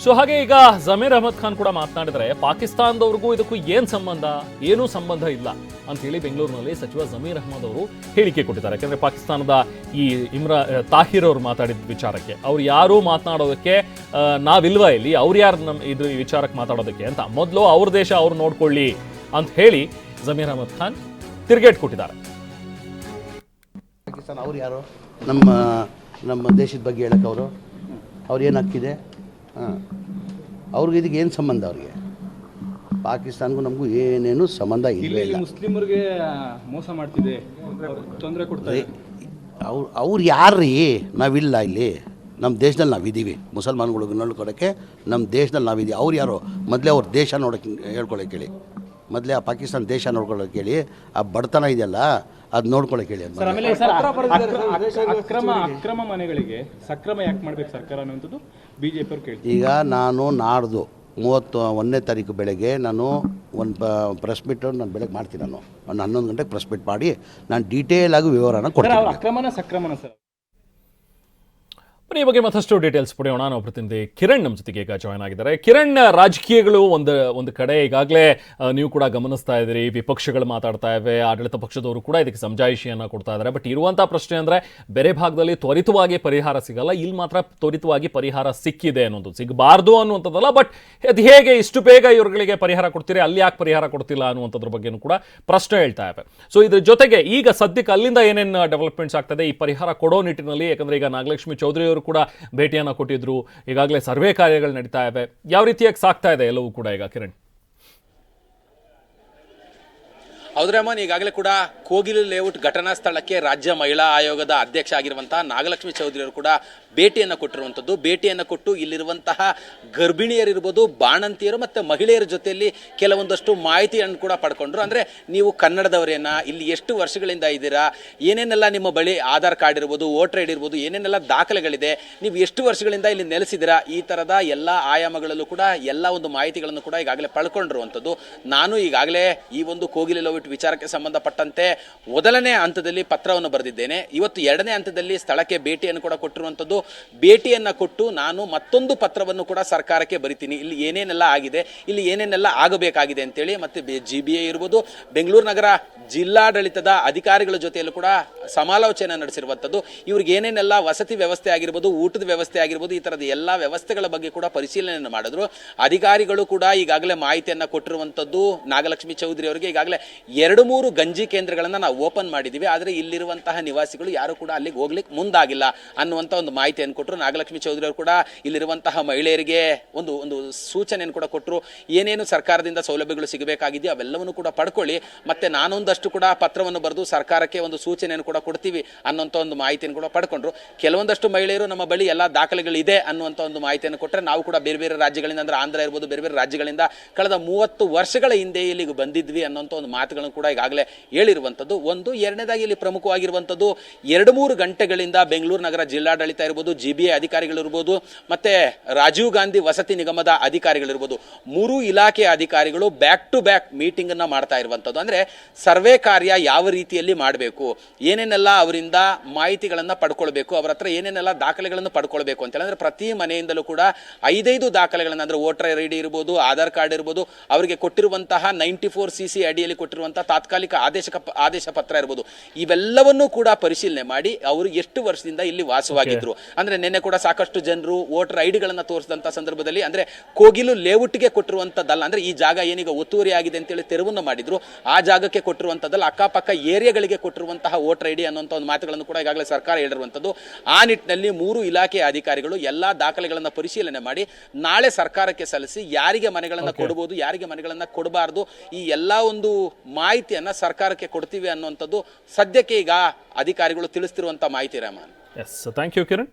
So ಹಾಗೆ ಈಗ ಜಮೀರ್ ಅಹಮದ್ ಖಾನ್ ಕೂಡ ಮಾತನಾಡಿದರೆ ಪಾಕಿಸ್ತಾನದವ್ರಿಗೂ ಇದಕ್ಕೂ ಏನ್ ಸಂಬಂಧ, ಏನೂ ಸಂಬಂಧ ಇಲ್ಲ ಅಂತ ಹೇಳಿ ಬೆಂಗಳೂರಿನಲ್ಲಿ ಸಚಿವ ಜಮೀರ್ ಅಹಮದ್ ಅವರು ಹೇಳಿಕೆ ಕೊಟ್ಟಿದ್ದಾರೆ. ಯಾಕಂದ್ರೆ ಪಾಕಿಸ್ತಾನದ ಈ ತಾಹಿರ್ ಅವರು ಮಾತಾಡಿದ ವಿಚಾರಕ್ಕೆ ಅವ್ರು ಯಾರೂ ಮಾತನಾಡೋದಕ್ಕೆ ನಾವಿಲ್ವಾ ಇಲ್ಲಿ, ಅವ್ರು ಯಾರು ನಮ್ಮ ಇದ್ರ ಈ ವಿಚಾರಕ್ಕೆ ಮಾತಾಡೋದಕ್ಕೆ ಅಂತ, ಮೊದಲು ಅವ್ರ ದೇಶ ಅವ್ರು ನೋಡ್ಕೊಳ್ಳಿ ಅಂತ ಹೇಳಿ ಜಮೀರ್ ಅಹಮದ್ ಖಾನ್ ತಿರುಗೇಟ್ ಕೊಟ್ಟಿದ್ದಾರೆ. ಪಾಕಿಸ್ತಾನ ಅವ್ರು ಯಾರು ನಮ್ಮ ದೇಶದ ಬಗ್ಗೆ ಹೇಳಕ್ಕೆ ಅವ್ರು ಏನು ಹಕ್ಕಿದೆ? ಅವ್ರಿಗೆ ಇದಕ್ಕೆ ಏನು ಸಂಬಂಧ? ಅವ್ರಿಗೆ ಪಾಕಿಸ್ತಾನಗೂ ನಮಗೂ ಏನೇನು ಸಂಬಂಧ ಇಲ್ಲ. ಮುಸ್ಲಿಮರಿಗೆ ಮೋಸ ಮಾಡ್ತಿದೆ, ತೊಂದರೆ ಕೊಡ್ತಾರೆ. ಅವ್ರು ಯಾರ್ರೀ? ನಾವಿಲ್ಲ ಇಲ್ಲಿ, ನಮ್ಮ ದೇಶದಲ್ಲಿ ನಾವಿದ್ದೀವಿ. ಮುಸಲ್ಮಾನ್ಗಳಿಗೆ ನೋಡ್ಕೊಳಕ್ಕೆ ನಮ್ಮ ದೇಶದಲ್ಲಿ ನಾವಿದ್ದೀವಿ. ಅವ್ರು ಯಾರು? ಮೊದಲೇ ಅವ್ರ ದೇಶ ನೋಡೋಕ್ಕೆ ಹೇಳ್ಕೊಳಕ್ಕೆ ಹೇಳಿ. ಮೊದಲೇ ಆ ಪಾಕಿಸ್ತಾನ ದೇಶ ನೋಡ್ಕೊಳ್ಳೋಕೆ ಹೇಳಿ. ಆ ಬಡತನ ಇದೆಯಲ್ಲ ಅದು ನೋಡ್ಕೊಳ್ಳೋಕೆ ಹೇಳಿ. ಅಕ್ರಮ ಮನೆಗಳಿಗೆ ಸಕ್ರಮ ಯಾಕೆ ಮಾಡ್ಬೇಕು ಸರ್ಕಾರ ಅನ್ನೋಂಥದ್ದು ಬಿಜೆಪಿ ಅವ್ರು ಕೇಳ್ತಾರೆ. ಈಗ ನಾನು ನಾಡ್ದು 31ನೇ ತಾರೀಕು ಬೆಳಗ್ಗೆ ನಾನು ಒಂದು ಪ್ರೆಸ್ ಮೀಟ್ ನಾನು ಬೆಳಗ್ಗೆ ಮಾಡ್ತೀನಿ. ನಾನು 11 ಗಂಟೆಗೆ ಪ್ರೆಸ್ ಮೀಟ್ ಮಾಡಿ ನಾನು ಡೀಟೇಲ್ ಆಗಿ ವಿವರನ ಕೊಡ್ತೀನಿ. ಅಕ್ರಮನ ಸಕ್ರಮನ ಸರ್ ಈ ಬಗ್ಗೆ ಮತ್ತಷ್ಟು ಡೀಟೇಲ್ಸ್ ಪಡೆಯೋಣ. ನಾವು ಪ್ರತಿನಿಧಿ ಕಿರಣ್ ನಮ್ಮ ಜೊತೆಗೆ ಈಗ ಜಾಯ್ನ್ ಆಗಿದ್ದಾರೆ. ಕಿರಣ್, ರಾಜಕೀಯಗಳು ಒಂದು ಕಡೆ ಈಗಾಗಲೇ ನೀವು ಕೂಡ ಗಮನಿಸ್ತಾ ಇದ್ದೀರಿ, ವಿಪಕ್ಷಗಳು ಮಾತಾಡ್ತಾ ಇವೆ, ಆಡಳಿತ ಪಕ್ಷದವರು ಕೂಡ ಇದಕ್ಕೆ ಸಮಜಾಯಿಷಿಯನ್ನು ಕೊಡ್ತಾ ಇದ್ದಾರೆ. ಬಟ್ ಇರುವಂಥ ಪ್ರಶ್ನೆ ಅಂದರೆ ಬೇರೆ ಭಾಗದಲ್ಲಿ ತ್ವರಿತವಾಗಿ ಪರಿಹಾರ ಸಿಗಲ್ಲ, ಇಲ್ಲಿ ಮಾತ್ರ ತ್ವರಿತವಾಗಿ ಪರಿಹಾರ ಸಿಕ್ಕಿದೆ ಅನ್ನೋದು, ಸಿಗಬಾರ್ದು ಅನ್ನುವಂಥದ್ದಲ್ಲ. ಬಟ್ ಅದು ಹೇಗೆ ಇಷ್ಟು ಬೇಗ ಇವ್ರುಗಳಿಗೆ ಪರಿಹಾರ ಕೊಡ್ತೀರಿ, ಅಲ್ಲಿ ಯಾಕೆ ಪರಿಹಾರ ಕೊಡ್ತಿಲ್ಲ ಅನ್ನುವಂಥದ್ರ ಬಗ್ಗೆನೂ ಕೂಡ ಪ್ರಶ್ನೆ ಹೇಳ್ತಾ ಇವೆ. ಸೊ ಇದ್ರ ಜೊತೆಗೆ ಈಗ ಸದ್ಯಕ್ಕೆ ಅಲ್ಲಿಂದ ಏನೇನು ಡೆವಲಪ್ಮೆಂಟ್ಸ್ ಆಗ್ತದೆ ಈ ಪರಿಹಾರ ಕೊಡೋ ನಿಟ್ಟಿನಲ್ಲಿ? ಯಾಕಂದ್ರೆ ಈಗ ನಾಗಲಕ್ಷ್ಮಿ ಚೌಧರಿ ಅವರು ಕೂಡ ಭೇಟಿಯನ್ನು ಕೊಟ್ಟಿದ್ರು, ಈಗಾಗಲೇ ಸರ್ವೆ ಕಾರ್ಯಗಳು ನಡೀತಾ ಇವೆ. ಯಾವ ರೀತಿಯಾಗಿ ಸಾಗ್ತಾ ಇದೆ ಎಲ್ಲವೂ ಕೂಡ ಈಗ ಕಿರಣ್? ಹೌದ್ರಮ್ಮನ್, ಈಗಾಗಲೇ ಕೂಡ ಕೋಗಿಲು ಲೇಔಟ್ ಘಟನಾ ಸ್ಥಳಕ್ಕೆ ರಾಜ್ಯ ಮಹಿಳಾ ಆಯೋಗದ ಅಧ್ಯಕ್ಷ ಆಗಿರುವಂತಹ ನಾಗಲಕ್ಷ್ಮಿ ಚೌಧರಿ ಅವರು ಕೂಡ ಭೇಟಿಯನ್ನು ಕೊಟ್ಟಿರುವಂಥದ್ದು. ಭೇಟಿಯನ್ನು ಕೊಟ್ಟು ಇಲ್ಲಿರುವಂತಹ ಗರ್ಭಿಣಿಯರಿರ್ಬೋದು, ಬಾಣಂತಿಯರು ಮತ್ತು ಮಹಿಳೆಯರ ಜೊತೆಯಲ್ಲಿ ಕೆಲವೊಂದಷ್ಟು ಮಾಹಿತಿಯನ್ನು ಕೂಡ ಪಡ್ಕೊಂಡ್ರು. ಅಂದರೆ ನೀವು ಕನ್ನಡದವರೇನ, ಇಲ್ಲಿ ಎಷ್ಟು ವರ್ಷಗಳಿಂದ ಇದ್ದೀರಾ, ಏನೇನೆಲ್ಲ ನಿಮ್ಮ ಬಳಿ ಆಧಾರ್ ಕಾರ್ಡ್ ಇರ್ಬೋದು, ವೋಟರ್ ಐಡಿ ಇರ್ಬೋದು, ಏನೇನೆಲ್ಲ ದಾಖಲೆಗಳಿದೆ, ನೀವು ಎಷ್ಟು ವರ್ಷಗಳಿಂದ ಇಲ್ಲಿ ನೆಲೆಸಿದ್ದೀರಾ, ಈ ಥರದ ಎಲ್ಲ ಆಯಾಮಗಳಲ್ಲೂ ಕೂಡ ಎಲ್ಲ ಒಂದು ಮಾಹಿತಿಗಳನ್ನು ಕೂಡ ಈಗಾಗಲೇ ಪಡ್ಕೊಂಡಿರುವಂಥದ್ದು. ನಾನು ಈಗಾಗಲೇ ಈ ಒಂದು ಕೋಗಿಲು ಲೇಔಟ್ ವಿಚಾರಕ್ಕೆ ಸಂಬಂಧಪಟ್ಟಂತೆ ಮೊದಲನೇ ಹಂತದಲ್ಲಿ ಪತ್ರವನ್ನು ಬರೆದಿದ್ದೇನೆ. ಇವತ್ತು 2ನೇ ಹಂತದಲ್ಲಿ ಸ್ಥಳಕ್ಕೆ ಭೇಟಿಯನ್ನು ಕೂಡ ಕೊಟ್ಟಿರುವಂಥದ್ದು. ಭೇಟಿಯನ್ನು ಕೊಟ್ಟು ನಾನು ಮತ್ತೊಂದು ಪತ್ರವನ್ನು ಕೂಡ ಸರ್ಕಾರಕ್ಕೆ ಬರಿತೀನಿ, ಇಲ್ಲಿ ಏನೇನೆಲ್ಲ ಆಗಿದೆ, ಇಲ್ಲಿ ಏನೇನೆಲ್ಲ ಆಗಬೇಕಾಗಿದೆ ಅಂತೇಳಿ. ಮತ್ತೆ GBA ಇರ್ಬೋದು, ಬೆಂಗಳೂರು ನಗರ ಜಿಲ್ಲಾಡಳಿತದ ಅಧಿಕಾರಿಗಳ ಜೊತೆಯಲ್ಲೂ ಕೂಡ ಸಮಾಲೋಚನೆ ನಡೆಸಿರುವಂಥದ್ದು. ಇವ್ರಿಗೆ ಏನೇನೆಲ್ಲ ವಸತಿ ವ್ಯವಸ್ಥೆ ಆಗಿರ್ಬೋದು, ಊಟದ ವ್ಯವಸ್ಥೆ ಆಗಿರ್ಬೋದು, ಈ ಥರದ ಎಲ್ಲ ವ್ಯವಸ್ಥೆಗಳ ಬಗ್ಗೆ ಕೂಡ ಪರಿಶೀಲನೆಯನ್ನು ಮಾಡಿದ್ರು. ಅಧಿಕಾರಿಗಳು ಕೂಡ ಈಗಾಗಲೇ ಮಾಹಿತಿಯನ್ನು ಕೊಟ್ಟಿರುವಂಥದ್ದು. ನಾಗಲಕ್ಷ್ಮಿ ಚೌಧರಿ ಅವರಿಗೆ ಈಗಾಗಲೇ 2-3 ಗಂಜಿ ಕೇಂದ್ರಗಳನ್ನು ನಾವು ಓಪನ್ ಮಾಡಿದ್ದೀವಿ, ಆದರೆ ಇಲ್ಲಿರುವಂತಹ ನಿವಾಸಿಗಳು ಯಾರು ಕೂಡ ಅಲ್ಲಿಗೆ ಹೋಗ್ಲಿಕ್ಕೆ ಮುಂದಾಗಿಲ್ಲ ಅನ್ನುವಂಥ ಒಂದು ಮಾಹಿತಿಯನ್ನು ಕೊಟ್ಟರು. ನಾಗಲಕ್ಷ್ಮಿ ಚೌಧರಿ ಅವರು ಕೂಡ ಇಲ್ಲಿರುವಂತಹ ಮಹಿಳೆಯರಿಗೆ ಒಂದು ಸೂಚನೆಯನ್ನು ಕೂಡ ಕೊಟ್ಟರು. ಏನೇನು ಸರ್ಕಾರದಿಂದ ಸೌಲಭ್ಯಗಳು ಸಿಗಬೇಕಾಗಿದೆಯೋ ಅವೆಲ್ಲವನ್ನು ಕೂಡ ಪಡ್ಕೊಳ್ಳಿ, ಮತ್ತೆ ನಾನೊಂದಷ್ಟು ಕೂಡ ಪತ್ರವನ್ನು ಬರೆದು ಸರ್ಕಾರಕ್ಕೆ ಒಂದು ಸೂಚನೆಯನ್ನು ಕೂಡ ಕೊಡ್ತೀವಿ ಅನ್ನುವಂಥ ಒಂದು ಮಾಹಿತಿಯನ್ನು ಕೂಡ ಪಡ್ಕೊಂಡ್ರು. ಕೆಲವೊಂದಷ್ಟು ಮಹಿಳೆಯರು ನಮ್ಮ ಬಳಿ ಎಲ್ಲ ದಾಖಲೆಗಳಿದೆ ಅನ್ನುವಂಥ ಒಂದು ಮಾಹಿತಿಯನ್ನು ಕೊಟ್ಟರೆ, ನಾವು ಕೂಡ ಬೇರೆ ಬೇರೆ ರಾಜ್ಯಗಳಿಂದ, ಅಂದ್ರೆ ಆಂಧ್ರ ಇರ್ಬೋದು, ಬೇರೆ ಬೇರೆ ರಾಜ್ಯಗಳಿಂದ ಕಳೆದ 30 ವರ್ಷಗಳ ಹಿಂದೆ ಇಲ್ಲಿಗೆ ಬಂದಿದ್ವಿ ಅನ್ನೋಂಥ ಒಂದು ಮಾತುಗಳನ್ನು ಕೂಡ ಈಗಾಗಲೇ ಹೇಳಿರುವಂಥದ್ದು. ಒಂದು ಎರಡನೇದಾಗಿ ಇಲ್ಲಿ ಪ್ರಮುಖವಾಗಿರುವಂಥದ್ದು 2-3 ಗಂಟೆಗಳಿಂದ ಬೆಂಗಳೂರು ನಗರ ಜಿಲ್ಲಾಡಳಿತ ಇರ್ಬೋದು, GBA ಅಧಿಕಾರಿಗಳಿರ್ಬೋದು, ಮತ್ತೆ ರಾಜೀವ್ ಗಾಂಧಿ ವಸತಿ ನಿಗಮದ ಅಧಿಕಾರಿಗಳಿರ್ಬೋದು, 3 ಇಲಾಖೆಯ ಅಧಿಕಾರಿಗಳು ಬ್ಯಾಕ್ ಟು ಬ್ಯಾಕ್ ಮೀಟಿಂಗ್ ಅನ್ನ ಮಾಡ್ತಾ ಇರುವಂಥದ್ದು. ಅಂದ್ರೆ ಸರ್ವೆ ಕಾರ್ಯ ಯಾವ ರೀತಿಯಲ್ಲಿ ಮಾಡಬೇಕು, ಏನೇನೆಲ್ಲ ಅವರಿಂದ ಮಾಹಿತಿಗಳನ್ನ ಪಡ್ಕೊಳ್ಬೇಕು, ಅವರ ಹತ್ರ ಏನೇನೆಲ್ಲ ದಾಖಲೆಗಳನ್ನು ಪಡ್ಕೊಳ್ಬೇಕು ಅಂತ ಹೇಳಿದ್ರೆ ಪ್ರತಿ ಮನೆಯಿಂದಲೂ ಕೂಡ 5 ದಾಖಲೆಗಳನ್ನ, ಅಂದ್ರೆ ವೋಟರ್ ಐಡಿ ಇರ್ಬೋದು, ಆಧಾರ್ ಕಾರ್ಡ್ ಇರ್ಬೋದು, ಅವರಿಗೆ ಕೊಟ್ಟಿರುವಂತಹ 94CC ಅಡಿಯಲ್ಲಿ ಕೊಟ್ಟಿರುವಂತಹ ತಾತ್ಕಾಲಿಕ ಆದೇಶ ಪತ್ರ ಇರ್ಬೋದು, ಇವೆಲ್ಲವನ್ನೂ ಕೂಡ ಪರಿಶೀಲನೆ ಮಾಡಿ ಅವರು ಎಷ್ಟು ವರ್ಷದಿಂದ ಇಲ್ಲಿ ವಾಸವಾಗಿದ್ರು. ಅಂದ್ರೆ ನಿನ್ನೆ ಕೂಡ ಸಾಕಷ್ಟು ಜನರು ವೋಟರ್ ಐಡಿಗಳನ್ನ ತೋರಿಸಿದಂತ ಸಂದರ್ಭದಲ್ಲಿ, ಅಂದ್ರೆ ಕೋಗಿಲು ಲೇಔಟ್ಗೆ ಕೊಟ್ಟಿರುವಂತದ್ದಲ್ಲ, ಅಂದ್ರೆ ಈ ಜಾಗ ಏನೀಗ ಒತ್ತುವರಿ ಆಗಿದೆ ಅಂತೇಳಿ ತೆರವನ್ನು ಮಾಡಿದ್ರು, ಆ ಜಾಗಕ್ಕೆ ಕೊಟ್ಟಿರುವಂತದ್ದಲ್ಲ, ಅಕ್ಕಪಕ್ಕ ಏರಿಯಾಗಳಿಗೆ ಕೊಟ್ಟಿರುವಂತಹ ವೋಟರ್ ಐಡಿ ಅನ್ನುವಂಥ ಒಂದು ಮಾತುಗಳನ್ನು ಕೂಡ ಈಗಾಗಲೇ ಸರ್ಕಾರ ಹೇಳಿರುವಂತದ್ದು. ಆ ನಿಟ್ಟಿನಲ್ಲಿ 3 ಇಲಾಖೆಯ ಅಧಿಕಾರಿಗಳು ಎಲ್ಲಾ ದಾಖಲೆಗಳನ್ನ ಪರಿಶೀಲನೆ ಮಾಡಿ ನಾಳೆ ಸರ್ಕಾರಕ್ಕೆ ಸಲ್ಲಿಸಿ ಯಾರಿಗೆ ಮನೆಗಳನ್ನ ಕೊಡಬಹುದು, ಯಾರಿಗೆ ಮನೆಗಳನ್ನ ಕೊಡಬಾರದು, ಈ ಎಲ್ಲಾ ಒಂದು ಮಾಹಿತಿಯನ್ನ ಸರ್ಕಾರಕ್ಕೆ ಕೊಡ್ತೀವಿ ಅನ್ನುವಂಥದ್ದು ಸದ್ಯಕ್ಕೆ ಈಗ ಅಧಿಕಾರಿಗಳು ತಿಳಿಸ್ತಿರುವಂತ ಮಾಹಿತಿ. Raman, yes, thank you Kiran.